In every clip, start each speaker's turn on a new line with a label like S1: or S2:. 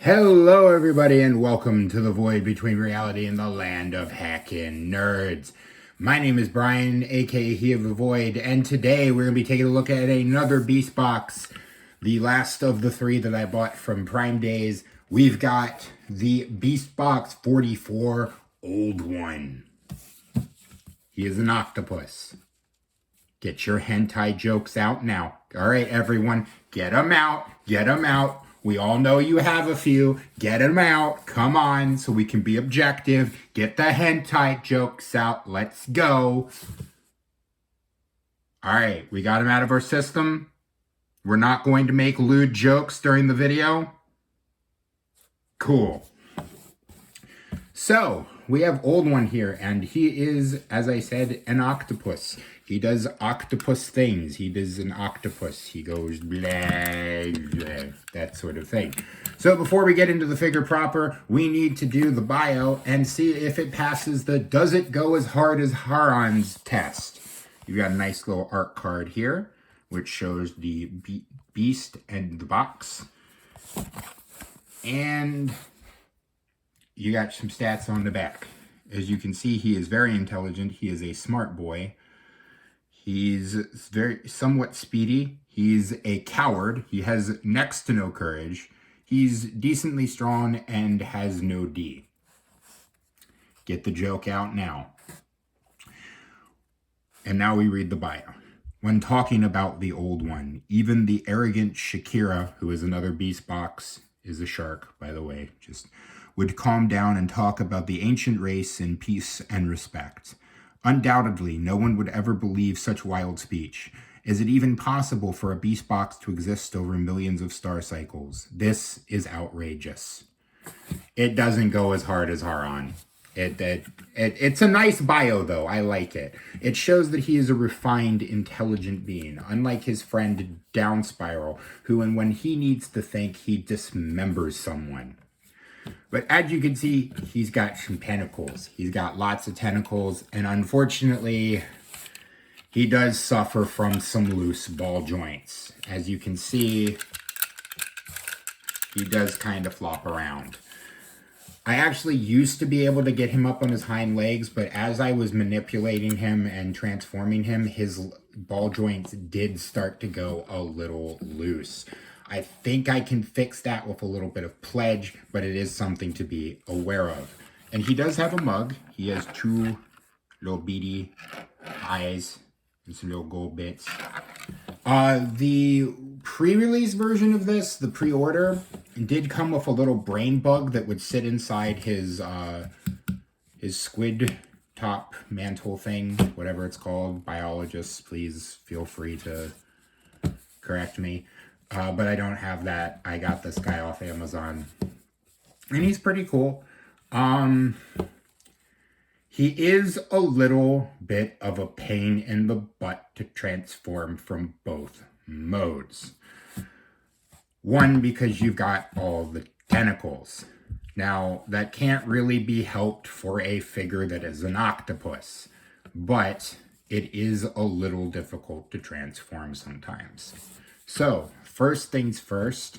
S1: Hello, everybody, and welcome to the void between reality and the land of hackin' nerds. My name is Brian, aka He of the Void, and today we're going to be taking a look at another Beastbox, the last of the three that I bought from Prime Days. We've got the Beastbox 44 Oldone. He is an octopus. Get your hentai jokes out now. All right, everyone, get them out. Get them out. We all know you have a few. Get them out. Come on, so we can be objective. Get the hentai jokes out. Let's go. All right, we got them out of our system. We're not going to make lewd jokes during the video. Cool. So, we have Oldone here, and he is, as I said, an octopus. He does octopus things. He does an octopus. He goes blah, blah, that sort of thing. So before we get into the figure proper, we need to do the bio and see if it passes the does it go as hard as Haran's test. You've got a nice little art card here, which shows the beast and the box. And you got some stats on the back. As you can see, he is very intelligent. He is a smart boy. He's somewhat speedy. He's a coward. He has next to no courage. He's decently strong and has no D. Get the joke out now. And now we read the bio. When talking about the Oldone, even the arrogant Shakira, who is another Beastbox, is a shark, by the way, would calm down and talk about the ancient race in peace and respect. Undoubtedly, no one would ever believe such wild speech. Is it even possible for a Beastbox to exist over millions of star cycles? This is outrageous. It doesn't go as hard as Haran. It's a nice bio, though. I like it. It shows that he is a refined, intelligent being, unlike his friend Down Spiral, who, when he needs to think, he dismembers someone. But as you can see, he's got some tentacles. He's got lots of tentacles, and unfortunately, he does suffer from some loose ball joints. As you can see, he does kind of flop around. I actually used to be able to get him up on his hind legs, but as I was manipulating him and transforming him, his ball joints did start to go a little loose. I think I can fix that with a little bit of pledge, but it is something to be aware of. And he does have a mug. He has two little beady eyes and some little gold bits. The pre-release version of this, the pre-order, did come with a little brain bug that would sit inside his squid top mantle thing, whatever it's called. Biologists, please feel free to correct me. But I don't have that. I got this guy off Amazon. And he's pretty cool. He is a little bit of a pain in the butt to transform from both modes. One, because you've got all the tentacles. Now, that can't really be helped for a figure that is an octopus. But it is a little difficult to transform sometimes. So, first things first,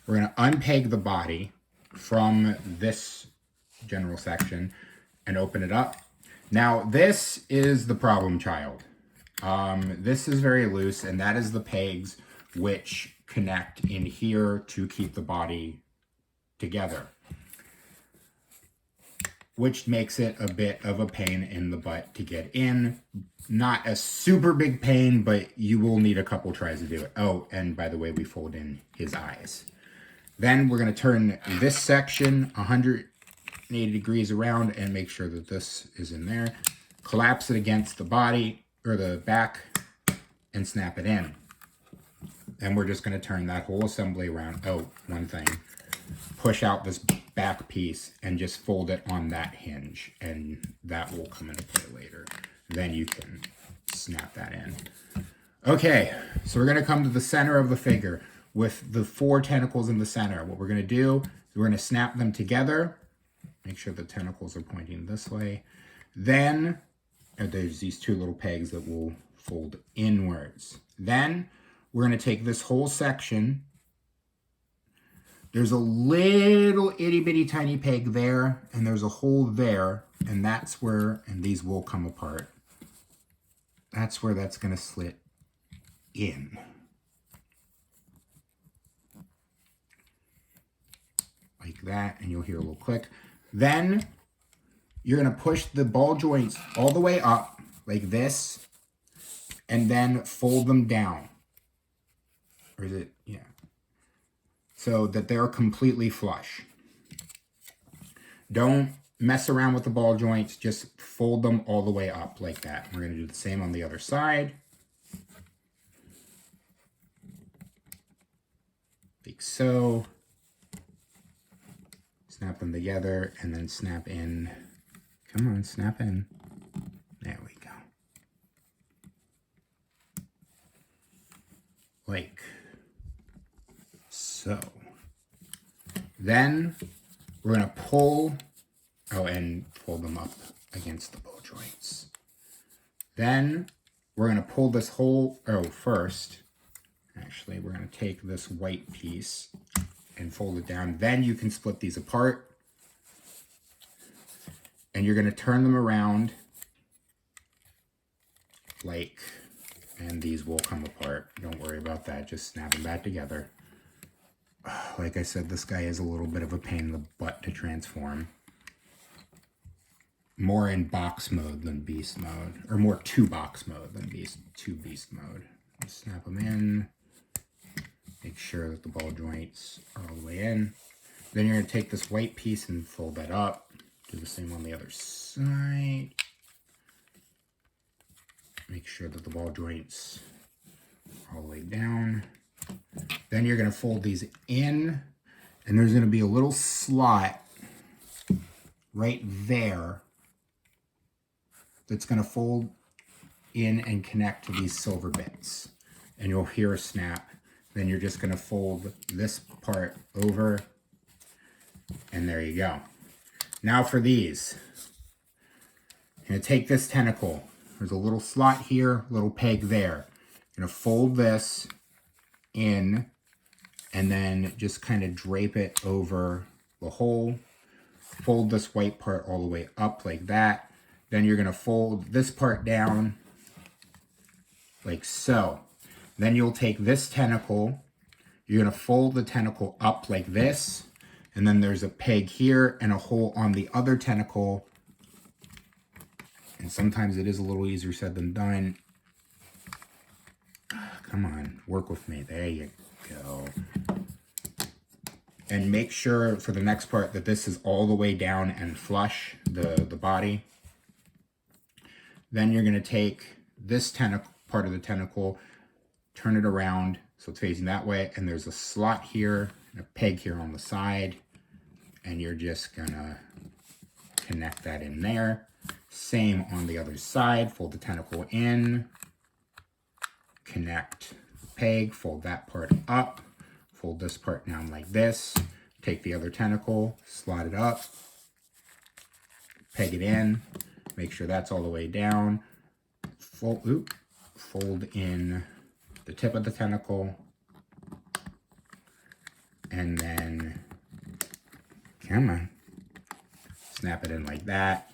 S1: we're going to unpeg the body from this general section and open it up. Now, this is the problem child. This is very loose, and that is the pegs which connect in here to keep the body together, which makes it a bit of a pain in the butt to get in. Not a super big pain, but you will need a couple tries to do it. Oh, and by the way, we fold in his eyes. Then we're going to turn this section 180 degrees around and make sure that this is in there. Collapse it against the body, or the back, and snap it in. And we're just going to turn that whole assembly around. Oh, one thing. Push out this back piece and just fold it on that hinge, and that will come into play later. Then you can snap that in. Okay, so we're going to come to the center of the figure with the 4 tentacles in the center. What we're going to do is we're going to snap them together. Make sure the tentacles are pointing this way. Then there's these 2 little pegs that will fold inwards. Then we're going to take this whole section, There's a little itty bitty tiny peg there, and there's a hole there, and that's where, and these will come apart. That's where that's going to slit in. Like that, and you'll hear a little click. Then you're going to push the ball joints all the way up like this, and then fold them down. Or is it? Yeah. So that they're completely flush. Don't mess around with the ball joints. Just fold them all the way up like that. We're going to do the same on the other side. Like so. Snap them together and then snap in. Come on, snap in. There we go. Like so. Then we're going to pull, and fold them up against the ball joints. Then we're going to pull this whole, first, actually, we're going to take this white piece and fold it down. Then you can split these apart. And you're going to turn them around like, and these will come apart. Don't worry about that. Just snap them back together. Like I said, this guy is a little bit of a pain in the butt to transform. More in box mode than beast mode. Or more to box mode than to beast mode. Just snap them in. Make sure that the ball joints are all the way in. Then you're going to take this white piece and fold that up. Do the same on the other side. Make sure that the ball joints are all the way down. Then you're going to fold these in, and there's going to be a little slot right there that's going to fold in and connect to these silver bits. And you'll hear a snap. Then you're just going to fold this part over, and there you go. Now for these. I'm going to take this tentacle. There's a little slot here, little peg there. I'm going to fold this in and then just kind of drape it over the hole. Fold this white part all the way up like that. Then you're going to fold this part down like so. Then you'll take this tentacle. You're going to fold the tentacle up like this. And then there's a peg here and a hole on the other tentacle. And sometimes it is a little easier said than done. Come on, work with me. There you go. And make sure for the next part that this is all the way down and flush, the body. Then you're going to take this part of the tentacle, turn it around so it's facing that way. And there's a slot here and a peg here on the side. And you're just going to connect that in there. Same on the other side. Fold the tentacle in. Connect the peg. Fold that part up. Fold this part down like this. Take the other tentacle. Slot it up. Peg it in. Make sure that's all the way down. Fold in the tip of the tentacle. And then, come on. Snap it in like that.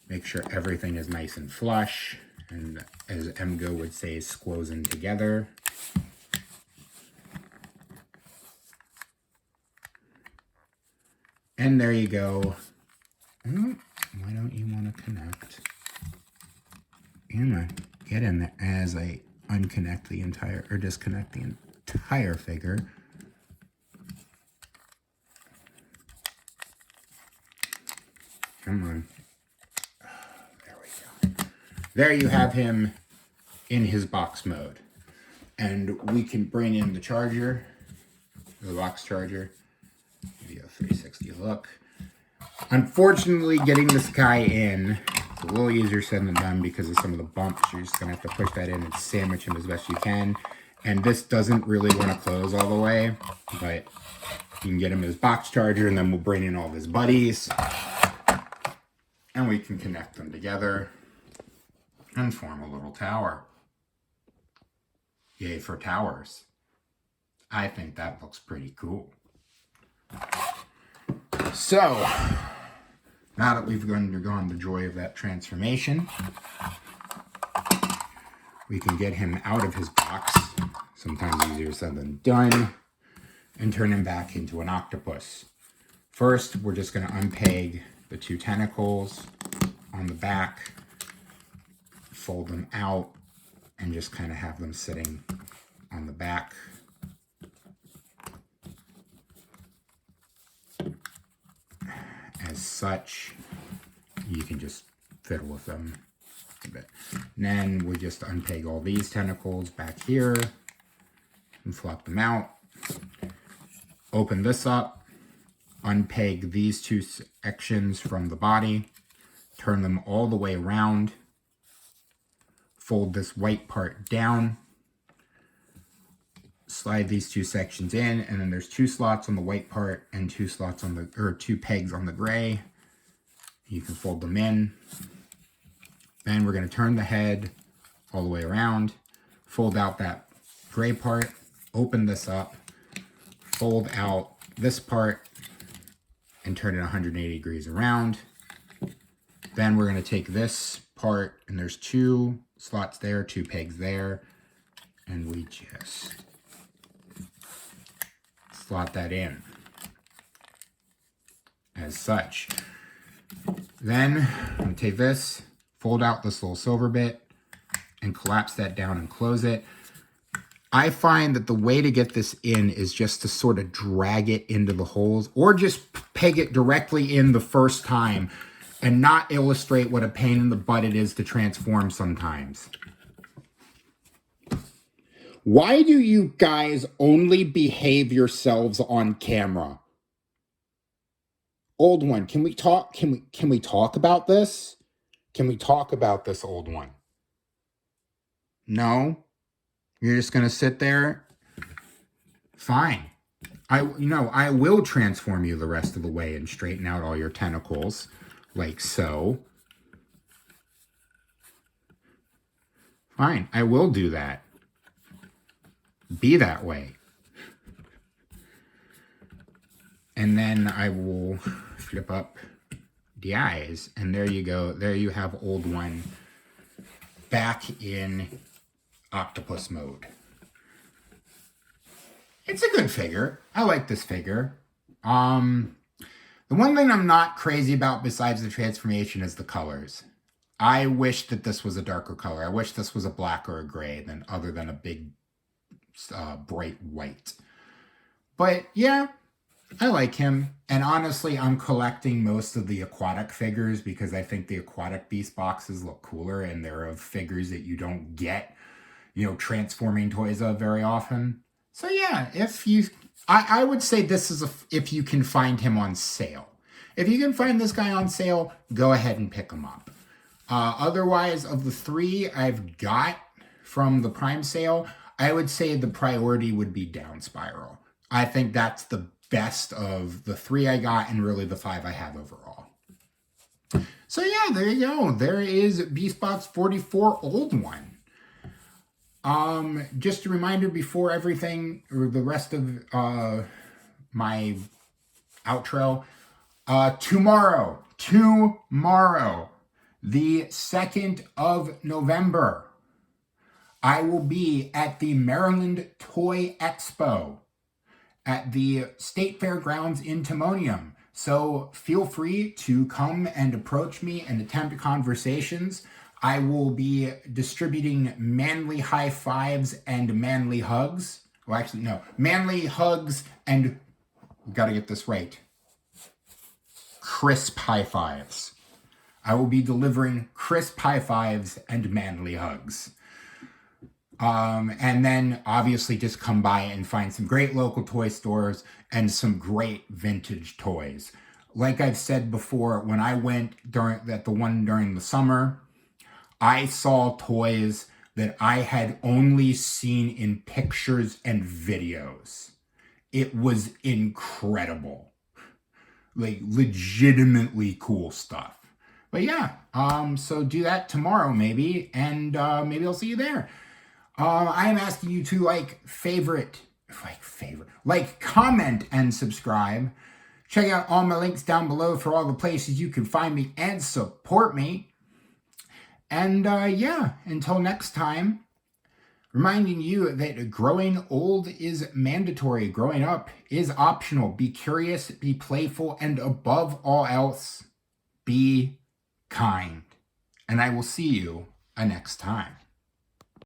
S1: Make sure everything is nice and flush. And as Emgo would say, squozen together. And there you go. Oh, why don't you want to connect? Emma, get in there as I unconnect the entire, or disconnect the entire figure. Come on. There we go. There you have him in his box mode. And we can bring in the charger, the box charger. Give you a 360 look. Unfortunately, getting this guy in, it's a little easier said than done because of some of the bumps. You're just going to have to push that in and sandwich him as best you can. And this doesn't really want to close all the way, but you can get him his box charger, and then we'll bring in all of his buddies. And we can connect them together and form a little tower. Yay for towers. I think that looks pretty cool. So, now that we've undergone the joy of that transformation, we can get him out of his box, sometimes easier said than done, and turn him back into an octopus. First, we're just going to unpeg the 2 tentacles on the back, fold them out, and just kind of have them sitting on the back. As such, you can just fiddle with them a bit. And then we just unpeg all these tentacles back here and flop them out. Open this up, unpeg these 2 sections from the body, turn them all the way around, fold this white part down, slide these 2 sections in, and then there's 2 slots on the white part and 2 slots on the, or 2 pegs on the gray. You can fold them in. Then we're going to turn the head all the way around, fold out that gray part, open this up, fold out this part, and turn it 180 degrees around. Then we're going to take this part, and there's 2 slots there, 2 pegs there, and we just slot that in as such. Then I'm going to take this, fold out this little silver bit, and collapse that down and close it. I find that the way to get this in is just to sort of drag it into the holes, or just peg it directly in the first time and not illustrate what a pain in the butt it is to transform sometimes. Why do you guys only behave yourselves on camera? Old one, can we talk? Can we talk about this? Can we talk about this, old one? No? You're just gonna sit there? Fine. I will transform you the rest of the way and straighten out all your tentacles, like so. Fine, I will do that. Be that way. And then I will flip up the eyes, and there you go. There you have old one back in octopus mode. It's a good figure. I like this figure. The one thing I'm not crazy about besides the transformation is the colors. I wish that this was a darker color. I wish this was a black or a gray other than a big bright white. But yeah, I like him. And honestly, I'm collecting most of the aquatic figures because I think the aquatic beast boxes look cooler, and they're of figures that you don't get, transforming toys of very often. So yeah, I would say this is if you can find him on sale. If you can find this guy on sale, go ahead and pick him up. Otherwise, of the 3 I've got from the Prime sale, I would say the priority would be Down Spiral. I think that's the best of the 3 I got, and really the 5 I have overall. So yeah, there you go. There is Beastbox 44 Old One. Just a reminder before everything, or the rest of my outro, tomorrow, the 2nd of November, I will be at the Maryland Toy Expo at the State Fairgrounds in Timonium. So feel free to come and approach me and attempt conversations. I will be distributing manly high fives and manly hugs. Well, actually, no. Manly hugs and, got to get this right, crisp high fives. I will be delivering crisp high fives and manly hugs. And then obviously just come by and find some great local toy stores and some great vintage toys. Like I've said before, when I went during the summer, I saw toys that I had only seen in pictures and videos. It was incredible. Like, legitimately cool stuff. But yeah, so do that tomorrow maybe, and maybe I'll see you there. I am asking you to like, comment, and subscribe. Check out all my links down below for all the places you can find me and support me. And yeah, until next time, reminding you that growing old is mandatory. Growing up is optional. Be curious, be playful, and above all else, be kind. And I will see you next time.